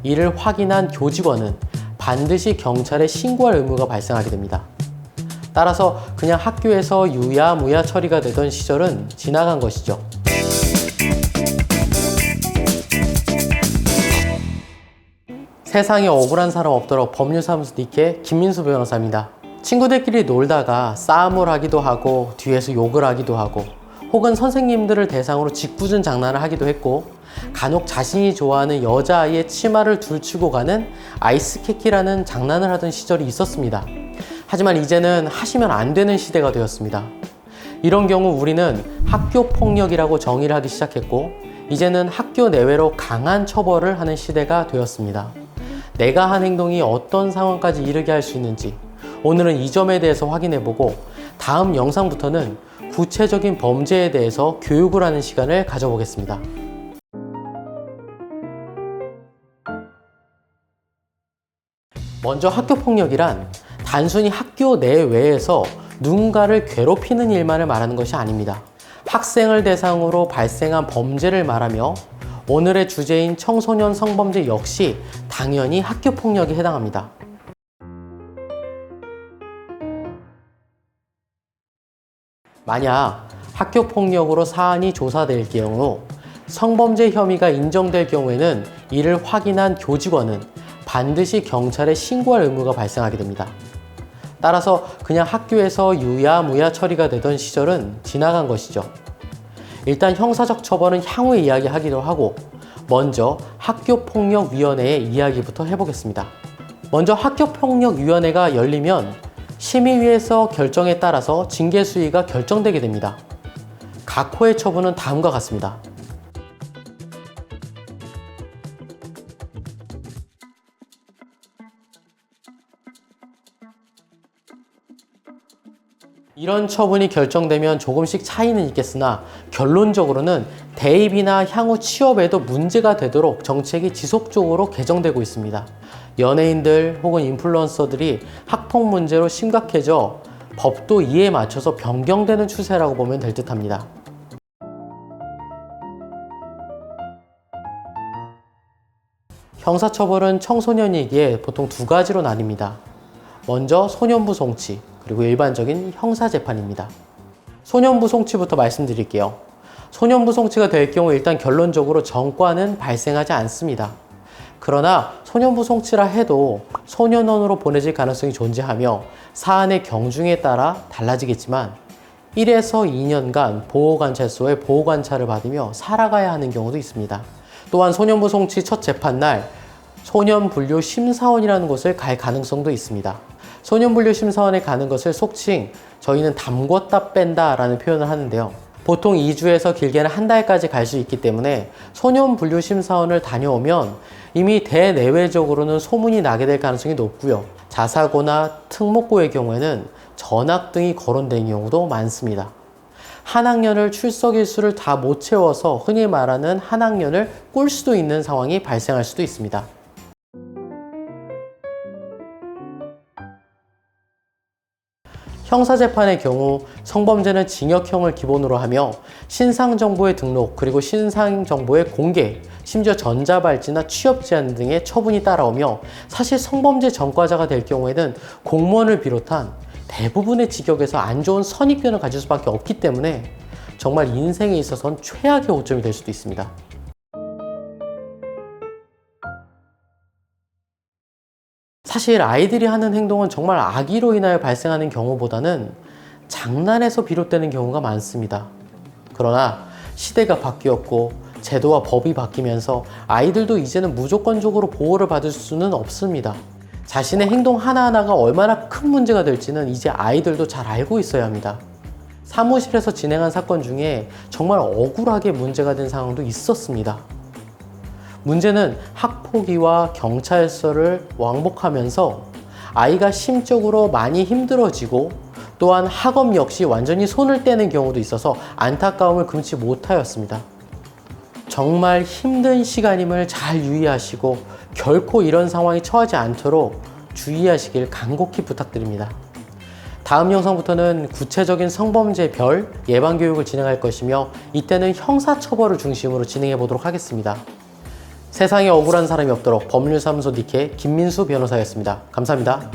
이를 확인한 교직원은 반드시 경찰에 신고할 의무가 발생하게 됩니다. 따라서 그냥 학교에서 유야무야 처리가 되던 시절은 지나간 것이죠. 세상에 억울한 사람 없도록 법률사무소 니케 김민수 변호사입니다. 친구들끼리 놀다가 싸움을 하기도 하고 뒤에서 욕을 하기도 하고 혹은 선생님들을 대상으로 짓궂은 장난을 하기도 했고 간혹 자신이 좋아하는 여자아이의 치마를 둘치고 가는 아이스케키라는 장난을 하던 시절이 있었습니다. 하지만 이제는 하시면 안 되는 시대가 되었습니다. 이런 경우 우리는 학교폭력이라고 정의를 하기 시작했고 이제는 학교 내외로 강한 처벌을 하는 시대가 되었습니다. 내가 한 행동이 어떤 상황까지 이르게 할 수 있는지 오늘은 이 점에 대해서 확인해보고 다음 영상부터는 구체적인 범죄에 대해서 교육을 하는 시간을 가져보겠습니다. 먼저 학교폭력이란 단순히 학교 내외에서 누군가를 괴롭히는 일만을 말하는 것이 아닙니다. 학생을 대상으로 발생한 범죄를 말하며 오늘의 주제인 청소년 성범죄 역시 당연히 학교폭력에 해당합니다. 만약 학교폭력으로 사안이 조사될 경우 성범죄 혐의가 인정될 경우에는 이를 확인한 교직원은 반드시 경찰에 신고할 의무가 발생하게 됩니다. 따라서 그냥 학교에서 유야무야 처리가 되던 시절은 지나간 것이죠. 일단 형사적 처벌은 향후에 이야기하기로 하고 먼저 학교폭력위원회의 이야기부터 해보겠습니다. 먼저 학교폭력위원회가 열리면 심의위에서 결정에 따라서 징계 수위가 결정되게 됩니다. 각 호의 처분은 다음과 같습니다. 이런 처분이 결정되면 조금씩 차이는 있겠으나 결론적으로는 대입이나 향후 취업에도 문제가 되도록 정책이 지속적으로 개정되고 있습니다. 연예인들 혹은 인플루언서들이 학폭 문제로 심각해져 법도 이에 맞춰서 변경되는 추세라고 보면 될 듯합니다. 형사처벌은 청소년이기에 보통 두 가지로 나뉩니다. 먼저 소년부 송치, 그리고 일반적인 형사재판입니다. 소년부 송치부터 말씀드릴게요. 소년부 송치가 될 경우 일단 결론적으로 전과는 발생하지 않습니다. 그러나 소년부 송치라 해도 소년원으로 보내질 가능성이 존재하며 사안의 경중에 따라 달라지겠지만 1에서 2년간 보호관찰소의 보호관찰을 받으며 살아가야 하는 경우도 있습니다. 또한 소년부 송치 첫 재판날 소년분류심사원이라는 곳을 갈 가능성도 있습니다. 소년분류심사원에 가는 것을 속칭 저희는 담궜다 뺀다 라는 표현을 하는데요. 보통 2주에서 길게는 한 달까지 갈 수 있기 때문에 소년분류심사원을 다녀오면 이미 대내외적으로는 소문이 나게 될 가능성이 높고요. 자사고나 특목고의 경우에는 전학 등이 거론된 경우도 많습니다. 한 학년을 출석 일수를 다 못 채워서 흔히 말하는 한 학년을 꿀 수도 있는 상황이 발생할 수도 있습니다. 형사재판의 경우 성범죄는 징역형을 기본으로 하며 신상정보의 등록 그리고 신상정보의 공개, 심지어 전자발찌나 취업 제한 등의 처분이 따라오며 사실 성범죄 전과자가 될 경우에는 공무원을 비롯한 대부분의 직역에서 안 좋은 선입견을 가질 수밖에 없기 때문에 정말 인생에 있어서는 최악의 오점이 될 수도 있습니다. 사실 아이들이 하는 행동은 정말 악의로 인하여 발생하는 경우보다는 장난에서 비롯되는 경우가 많습니다. 그러나 시대가 바뀌었고 제도와 법이 바뀌면서 아이들도 이제는 무조건적으로 보호를 받을 수는 없습니다. 자신의 행동 하나하나가 얼마나 큰 문제가 될지는 이제 아이들도 잘 알고 있어야 합니다. 사무실에서 진행한 사건 중에 정말 억울하게 문제가 된 상황도 있었습니다. 문제는 학폭위와 경찰서를 왕복하면서 아이가 심적으로 많이 힘들어지고 또한 학업 역시 완전히 손을 떼는 경우도 있어서 안타까움을 금치 못하였습니다. 정말 힘든 시간임을 잘 유의하시고 결코 이런 상황에 처하지 않도록 주의하시길 간곡히 부탁드립니다. 다음 영상부터는 구체적인 성범죄별 예방교육을 진행할 것이며 이때는 형사처벌을 중심으로 진행해 보도록 하겠습니다. 세상에 억울한 사람이 없도록 법률사무소 니케 김민수 변호사였습니다. 감사합니다.